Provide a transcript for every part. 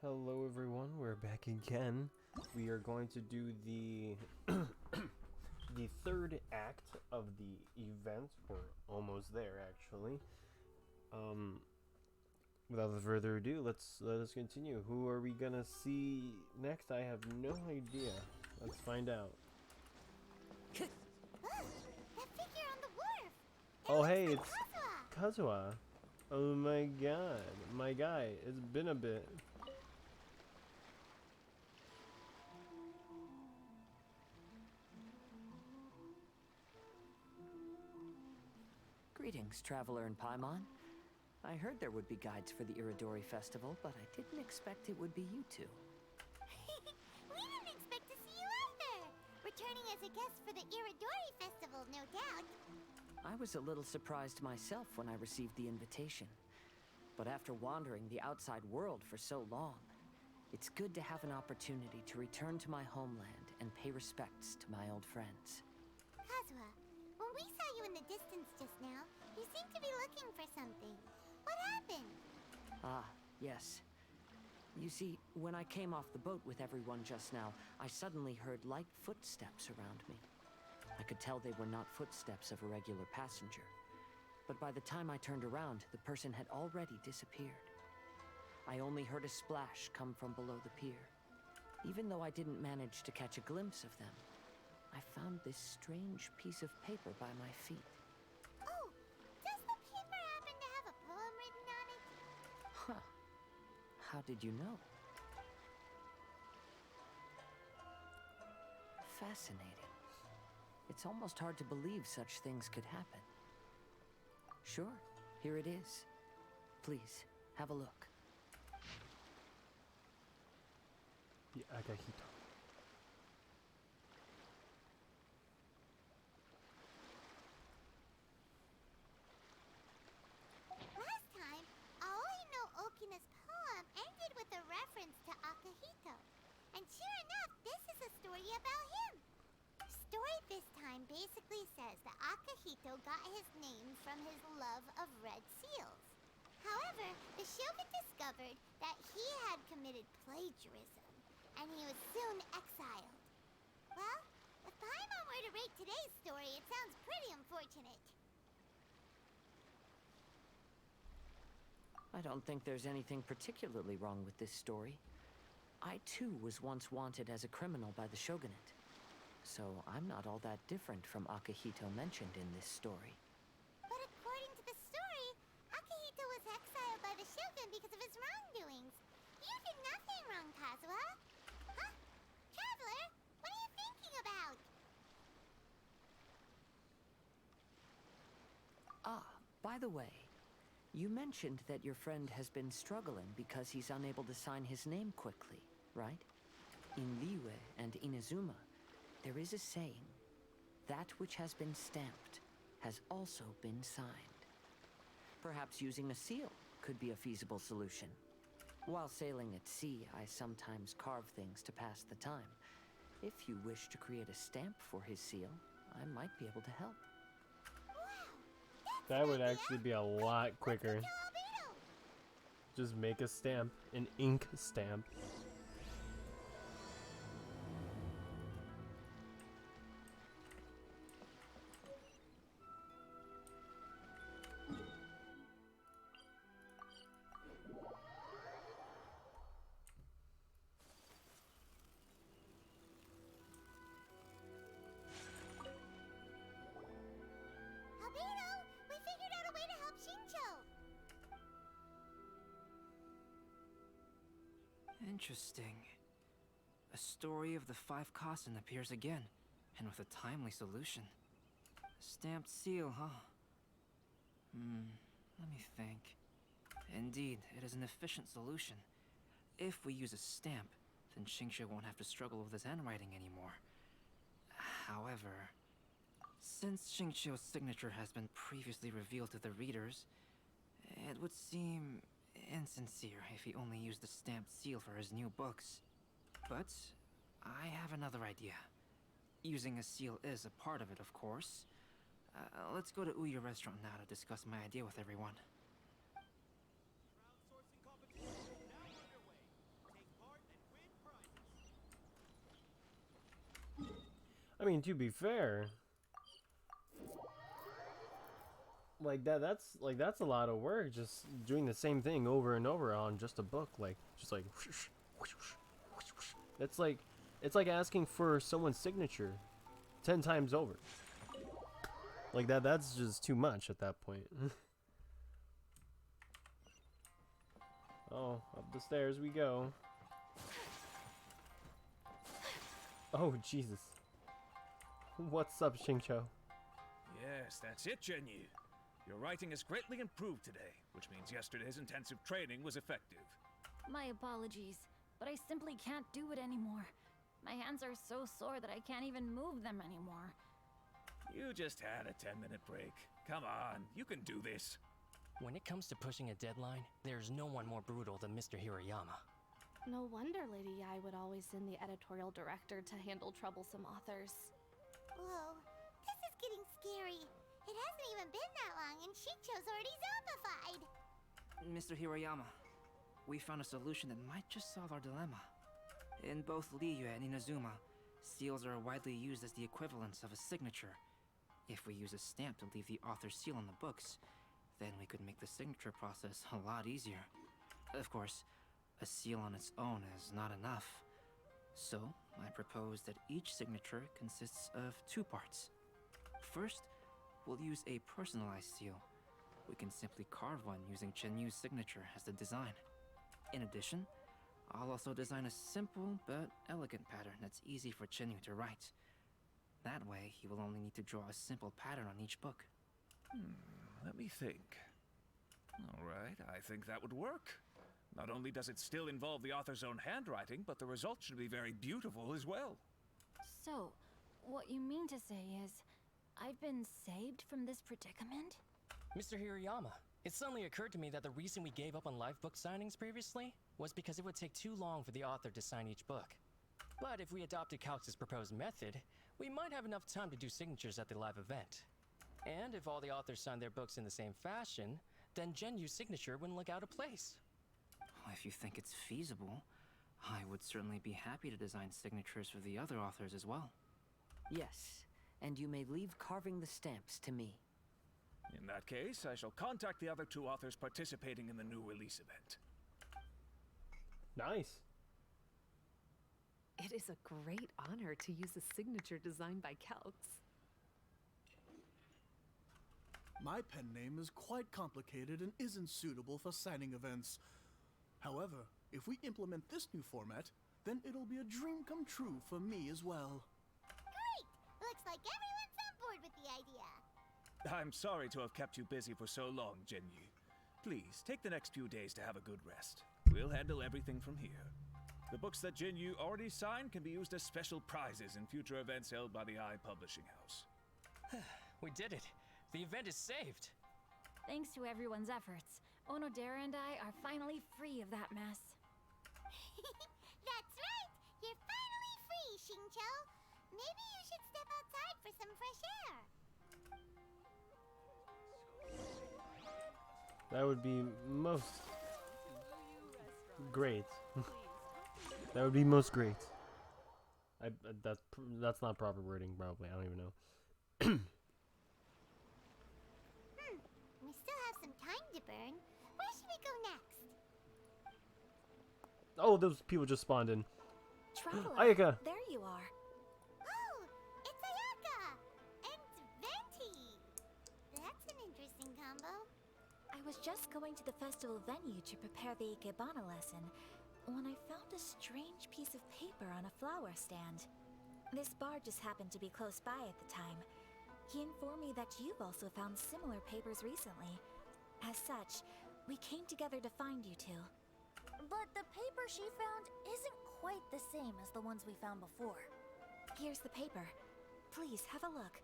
Hello everyone, we're back again. We are going to do the the third act of the event. We're almost there actually. Um Without further ado, let us continue. Who are we gonna see next? I have no idea. Let's find out. Look, that figure on the wharf. It Oh looks hey, like it's Kazuma. Kazuha. Oh my god. My guy, it's been a bit. Greetings, traveler in Paimon. I heard there would be guides for the Iridori Festival, but I didn't expect it would be you two. We didn't expect to see you either. Returning as a guest for the Iridori Festival, no doubt. I was a little surprised myself when I received the invitation. But after wandering the outside world for so long, it's good to have an opportunity to return to my homeland and pay respects to my old friends. Kazuma, when we saw you in the distance just now, you seemed to be looking for something. What happened? Ah, yes. You see, when I came off the boat with everyone just now, I suddenly heard light footsteps around me. I could tell they were not footsteps of a regular passenger. But by the time I turned around, the person had already disappeared. I only heard a splash come from below the pier. Even though I didn't manage to catch a glimpse of them, I found this strange piece of paper by my feet. Oh, does the paper happen to have a poem written on it? Huh. How did you know? Fascinating. It's almost hard to believe such things could happen. Sure, here it is. Please, have a look. The Akahito. Last time, Aoi no Okina's poem ended with a reference to Akahito. And sure enough, this is a story about him. The story this time basically says that Akahito got his name from his love of red seals. However, the shogun discovered that he had committed plagiarism, and he was soon exiled. Well, if Paimon were to rate today's story, it sounds pretty unfortunate. I don't think there's anything particularly wrong with this story. I too was once wanted as a criminal by the shogunate. So I'm not all that different from Akahito mentioned in this story. But according to the story, Akihito was exiled by the shogun because of his wrongdoings. You did nothing wrong, Kazuha. Huh? Traveler, what are you thinking about? Ah, by the way, you mentioned that your friend has been struggling because he's unable to sign his name quickly, right? In Liyue and Inazuma, there is a saying, that which has been stamped has also been signed. Perhaps using a seal could be a feasible solution. While sailing at sea, I sometimes carve things to pass the time. If you wish to create a stamp for his seal, I might be able to help. Wow, that's That an would idea! actually be a Quick, lot let's go quicker. tell Albedo! Just make a stamp, an ink stamp. Albedo, we figured out a way to help Shincho! Interesting. A story of the five Kasen appears again, and with a timely solution. A stamped seal, huh? Let me think. Indeed, it is an efficient solution. If we use a stamp, then Xingqiu won't have to struggle with his handwriting anymore. However, since Xingqiu's signature has been previously revealed to the readers, it would seem insincere if he only used the stamped seal for his new books. But I have another idea. Using a seal is a part of it, of course. Let's go to Ouya restaurant now to discuss my idea with everyone. Crowdsourcing competition is now underway. mean, to be fair, like that's a lot of work just doing the same thing over and over on just a book, like just like it's like asking for someone's signature 10 times over. Like that's just too much at that point. Oh, up the stairs we go. Oh, Jesus. What's up, Xingqiu? Yes, that's it, Jinyu. Your writing has greatly improved today, which means yesterday's intensive training was effective. My apologies, but I simply can't do it anymore. My hands are so sore that I can't even move them anymore. You just had a 10-minute break. Come on, you can do this. When it comes to pushing a deadline, there's no one more brutal than Mr. Hirayama. No wonder Lady Yai would always send the editorial director to handle troublesome authors. Whoa, this is getting scary. It hasn't even been that long and Xingqiu's already zombified. Mr. Hirayama, we found a solution that might just solve our dilemma. In both Liyue and Inazuma, seals are widely used as the equivalents of a signature. If we use a stamp to leave the author's seal on the books, then we could make the signature process a lot easier. Of course, a seal on its own is not enough. So, I propose that each signature consists of 2 parts. First, we'll use a personalized seal. We can simply carve one using Chenyu's signature as the design. In addition, I'll also design a simple but elegant pattern that's easy for Chenyu to write. That way, he will only need to draw a simple pattern on each book. Let me think. Alright, I think that would work. Not only does it still involve the author's own handwriting, but the result should be very beautiful as well. So, what you mean to say is, I've been saved from this predicament? Mr. Hirayama, it suddenly occurred to me that the reason we gave up on live book signings previously was because it would take too long for the author to sign each book. But if we adopted Calx's proposed method, we might have enough time to do signatures at the live event. And if all the authors signed their books in the same fashion, then Genyu's signature wouldn't look out of place. If you think it's feasible, I would certainly be happy to design signatures for the other authors as well. Yes, and you may leave carving the stamps to me. In that case, I shall contact the other 2 authors participating in the new release event. Nice. It is a great honor to use a signature designed by Calx. My pen name is quite complicated and isn't suitable for signing events. However, if we implement this new format, then it'll be a dream come true for me as well. Great! Looks like everyone's on board with the idea. I'm sorry to have kept you busy for so long, Jinyu. Please, take the next few days to have a good rest. We'll handle everything from here. The books that Jinyu already signed can be used as special prizes in future events held by the Eye Publishing House. We did it! The event is saved! Thanks to everyone's efforts, Onodera and I are finally free of that mess. That's right! You're finally free, Xingqiu. Maybe you should step outside for some fresh air. That would be most great. That would be most great. That's not proper wording, probably. I don't even know. We still have some time to burn. Where should we go next? Oh, those people just spawned in. Traveler, Ayaka! there you are. Oh, it's Ayaka! And Venti! That's an interesting combo. I was just going to the festival venue to prepare the Ikebana lesson when I found a strange piece of paper on a flower stand. This bard just happened to be close by at the time. He informed me that you've also found similar papers recently. As such, we came together to find you two. But the paper she found isn't quite the same as the ones we found before. Here's the paper. Please, have a look.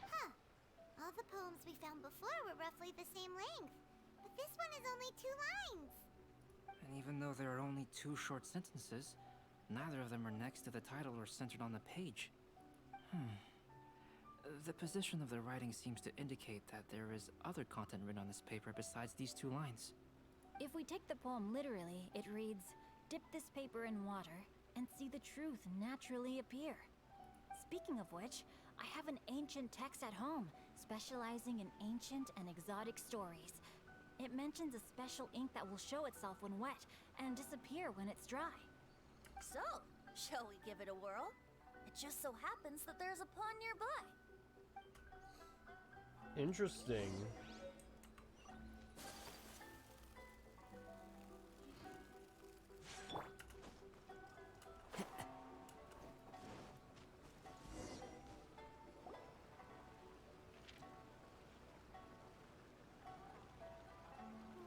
Huh. All the poems we found before were roughly the same length. But this one is only 2 lines. And even though there are only 2 short sentences, neither of them are next to the title or centered on the page. The position of the writing seems to indicate that there is other content written on this paper besides these 2 lines. If we take the poem literally, it reads, "Dip this paper in water and see the truth naturally appear." Speaking of which, I have an ancient text at home, specializing in ancient and exotic stories. It mentions a special ink that will show itself when wet and disappear when it's dry. So, shall we give it a whirl? It just so happens that there's a pond nearby. Interesting.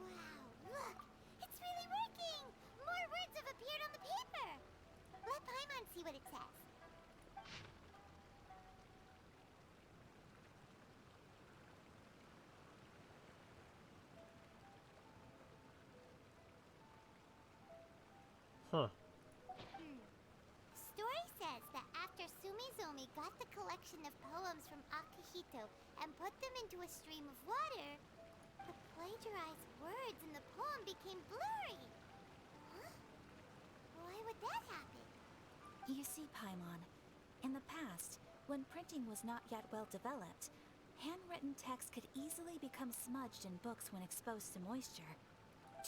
Wow, look! It's really working! More words have appeared on the paper! Let Paimon see what it says. Huh. Story says that after Sumizomi got the collection of poems from Akihito and put them into a stream of water, the plagiarized words in the poem became blurry. Huh? Why would that happen? You see, Paimon, in the past, when printing was not yet well developed, handwritten text could easily become smudged in books when exposed to moisture.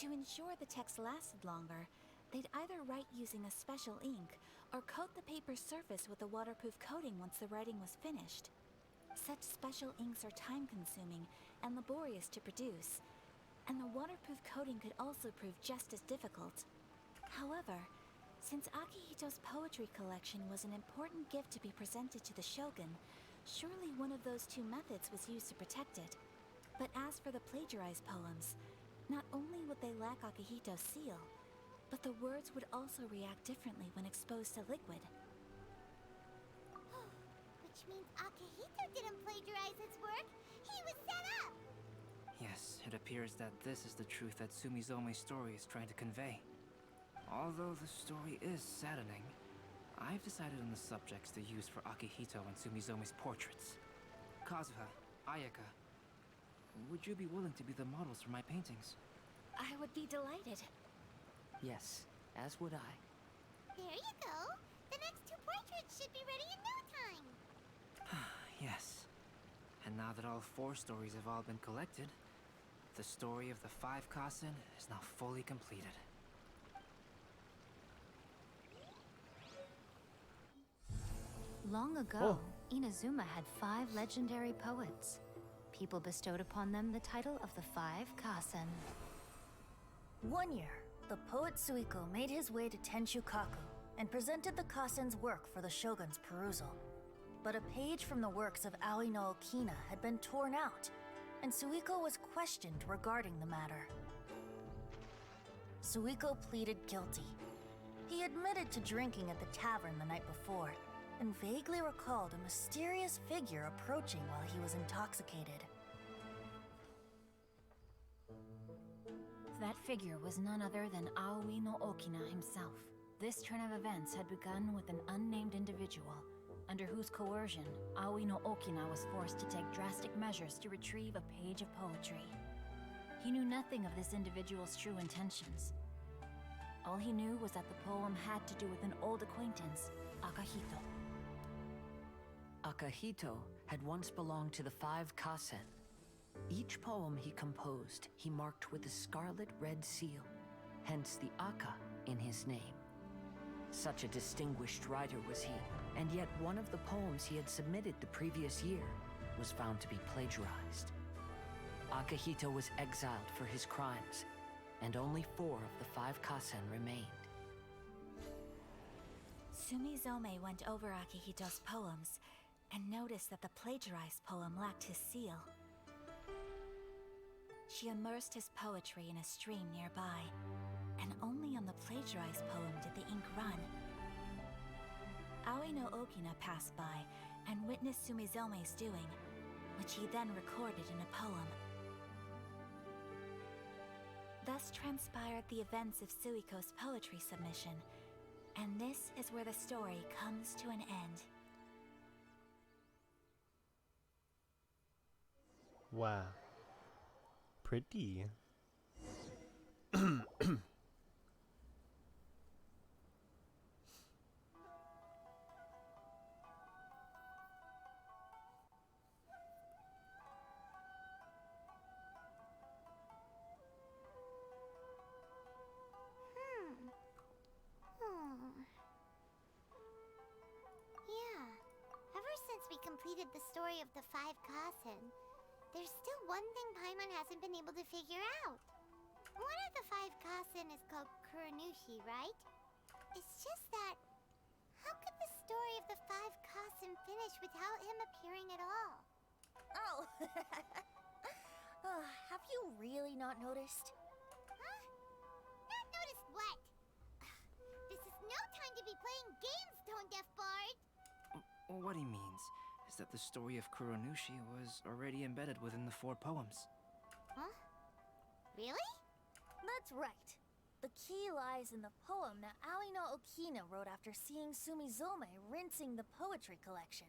To ensure the text lasted longer, they'd either write using a special ink or coat the paper's surface with a waterproof coating once the writing was finished. Such special inks are time-consuming and laborious to produce, and the waterproof coating could also prove just as difficult. However, since Akihito's poetry collection was an important gift to be presented to the shogun, surely one of those two methods was used to protect it. But as for the plagiarized poems, not only would they lack Akihito's seal, but the words would also react differently when exposed to liquid. Which means Akihito didn't plagiarize his work. He was set up! Yes, it appears that this is the truth that Sumizome's story is trying to convey. Although the story is saddening, I've decided on the subjects to use for Akihito and Sumizome's portraits. Kazuha, Ayaka, would you be willing to be the models for my paintings? I would be delighted. Yes, as would I. There you go. The next two portraits should be ready in no time. Yes. And now that all 4 stories have all been collected, the story of the 5 Kasen is now fully completed. Long ago, Inazuma had 5 legendary poets. People bestowed upon them the title of the 5 Kasen. One year, the poet Suiko made his way to Tenshukaku and presented the Kasen's work for the shogun's perusal. But a page from the works of Aoi no Okina had been torn out, and Suiko was questioned regarding the matter. Suiko pleaded guilty. He admitted to drinking at the tavern the night before, and vaguely recalled a mysterious figure approaching while he was intoxicated. That figure was none other than Aoi no Okina himself. This turn of events had begun with an unnamed individual, under whose coercion Aoi no Okina was forced to take drastic measures to retrieve a page of poetry. He knew nothing of this individual's true intentions. All he knew was that the poem had to do with an old acquaintance, Akihito. Akihito had once belonged to the 5 Kasen. Each poem he composed, he marked with a scarlet red seal, hence the Aka in his name. Such a distinguished writer was he, and yet one of the poems he had submitted the previous year was found to be plagiarized. Akihito was exiled for his crimes, and only 4 of the 5 Kasen remained. Sumizome went over Akihito's poems and noticed that the plagiarized poem lacked his seal. She immersed his poetry in a stream nearby, and only on the plagiarized poem did the ink run. Aoi no Okina passed by and witnessed Sumizome's doing, which he then recorded in a poem. Thus transpired the events of Suiko's poetry submission, and this is where the story comes to an end. Wow. Pretty. Yeah. Ever since we completed the story of the Five Kasen, there's still one thing Paimon hasn't been able to figure out. One of the Five Kasen is called Kuranushi, right? It's just that, how could the story of the Five Kasen finish without him appearing at all? Oh, have you really not noticed? Huh? Not noticed what? This is no time to be playing games, Tone Deaf Bard! What he means is that the story of Kuronushi was already embedded within the 4 poems. Huh? Really? That's right. The key lies in the poem that Aoi no Okina wrote after seeing Sumizome rinsing the poetry collection.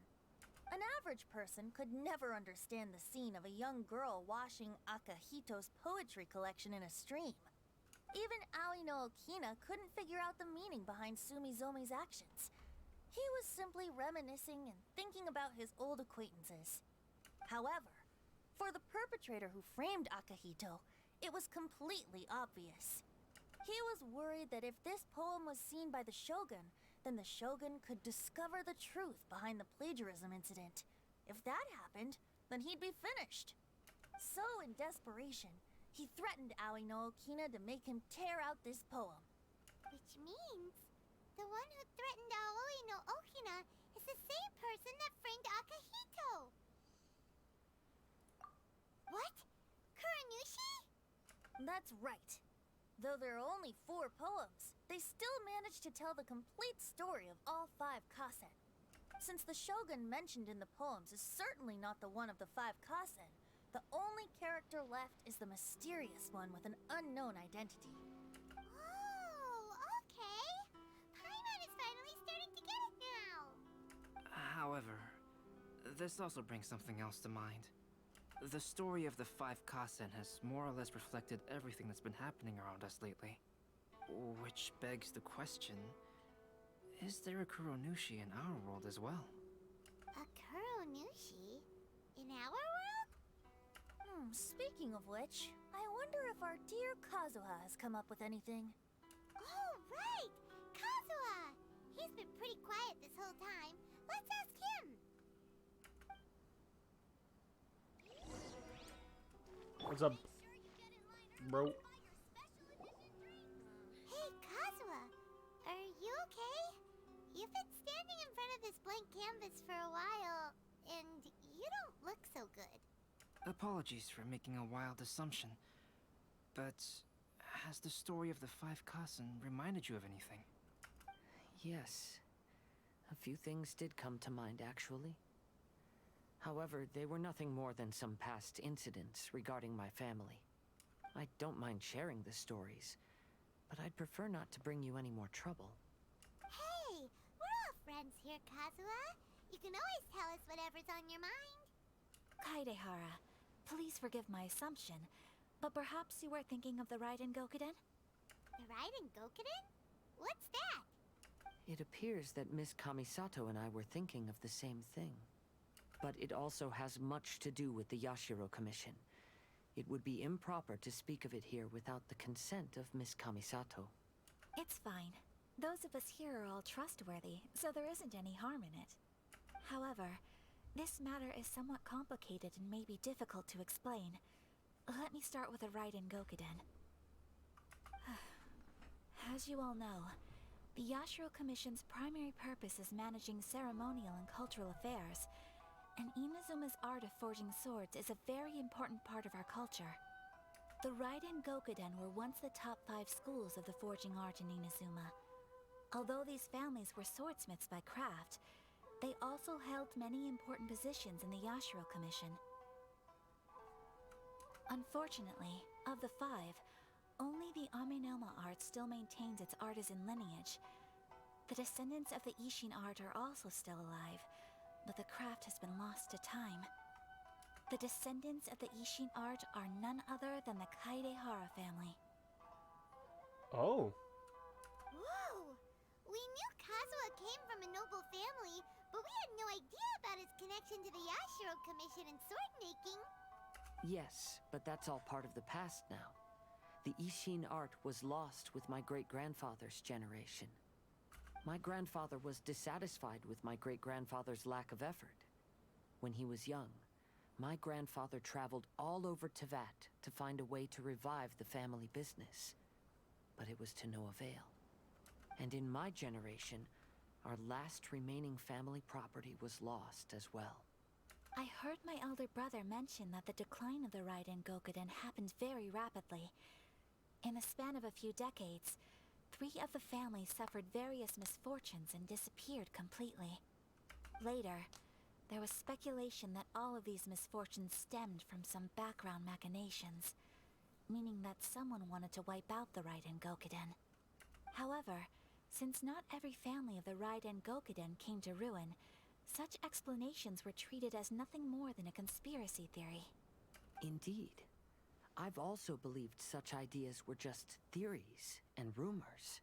An average person could never understand the scene of a young girl washing Akahito's poetry collection in a stream. Even Aoi no Okina couldn't figure out the meaning behind Sumizome's actions. He was simply reminiscing and thinking about his old acquaintances. However, for the perpetrator who framed Akahito, it was completely obvious. He was worried that if this poem was seen by the Shogun, then the Shogun could discover the truth behind the plagiarism incident. If that happened, then he'd be finished. So, in desperation, he threatened Aoi no Okina to make him tear out this poem. Which means, the one who threatened Aoi no Okina is the same person that framed Akahito! What? Kuranushi? That's right. Though there are only 4 poems, they still managed to tell the complete story of all 5 Kasen. Since the Shogun mentioned in the poems is certainly not the one of the 5 Kasen, the only character left is the mysterious one with an unknown identity. Oh, okay. Paimon is finally starting to get it now. However, this also brings something else to mind. The story of the 5 Kasen has more or less reflected everything that's been happening around us lately. Which begs the question, is there a Kuronushi in our world as well? A Kuranushi? In our world? Speaking of which, I wonder if our dear Kazuha has come up with anything. Oh, right! Kazuha! He's been pretty quiet this whole time. Let's ask him! What's up, bro? Hey, Kazuha! Are you okay? You've been standing in front of this blank canvas for a while, and you don't look so good. Apologies for making a wild assumption, but has the story of the 5 Kasen reminded you of anything? Yes. A few things did come to mind, actually. However, they were nothing more than some past incidents regarding my family. I don't mind sharing the stories, but I'd prefer not to bring you any more trouble. Hey, we're all friends here, Kazuha. You can always tell us whatever's on your mind. Kaidehara, please forgive my assumption, but perhaps you were thinking of the Raiden Gokuden? The Raiden Gokuden? What's that? It appears that Miss Kamisato and I were thinking of the same thing. But it also has much to do with the Yashiro Commission. It would be improper to speak of it here without the consent of Miss Kamisato. It's fine. Those of us here are all trustworthy, so there isn't any harm in it. However, this matter is somewhat complicated and may be difficult to explain. Let me start with the Raiden Gokuden. As you all know, the Yashiro Commission's primary purpose is managing ceremonial and cultural affairs, and Inazuma's art of forging swords is a very important part of our culture. The Raiden Gokuden were once the top 5 schools of the forging art in Inazuma. Although these families were swordsmiths by craft, they also held many important positions in the Yashiro Commission. Unfortunately, of the 5, only the Aminoma art still maintains its artisan lineage. The descendants of the Ishin art are also still alive, but the craft has been lost to time. The descendants of the Ishin art are none other than the Kaidehara family. Oh. Whoa! We knew Kazuha came from a noble family, but we had no idea about his connection to the Yashiro Commission and sword making. Yes, but that's all part of the past now. The Ishin art was lost with my great-grandfather's generation. My grandfather was dissatisfied with my great-grandfather's lack of effort. When he was young, my grandfather traveled all over Tevat to find a way to revive the family business. But it was to no avail. And in my generation, our last remaining family property was lost as well. I heard my elder brother mention that the decline of the Raiden Gokuden happened very rapidly. In the span of a few decades, 3 of the families suffered various misfortunes and disappeared completely. Later, there was speculation that all of these misfortunes stemmed from some background machinations, meaning that someone wanted to wipe out the Raiden Gokuden. However, since not every family of the Raiden Gokuden came to ruin, such explanations were treated as nothing more than a conspiracy theory. Indeed. I've also believed such ideas were just theories and rumors.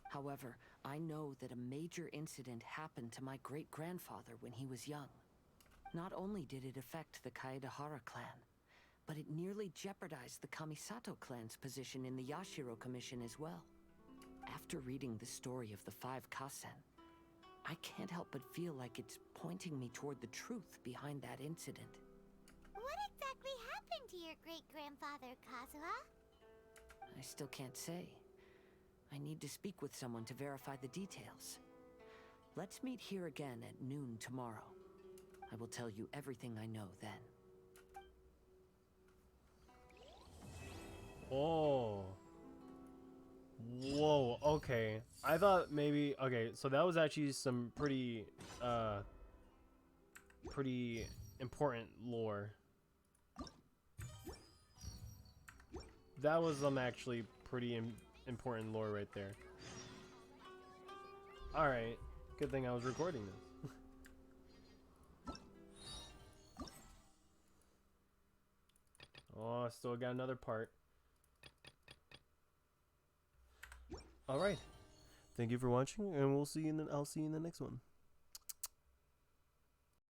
However, I know that a major incident happened to my great-grandfather when he was young. Not only did it affect the Kaedahara clan, but it nearly jeopardized the Kamisato clan's position in the Yashiro Commission as well. After reading the story of the 5 Kasen, I can't help but feel like it's pointing me toward the truth behind that incident. What exactly happened to your great-grandfather, Kazuha? I still can't say. I need to speak with someone to verify the details. Let's meet here again at noon tomorrow. I will tell you everything I know then. Oh. Whoa, okay. I thought maybe, okay, so that was actually some pretty important lore. That was actually pretty important lore right there. Alright, good thing I was recording this. Oh, still got another part. Alright. Thank you for watching, and I'll see you in the next one.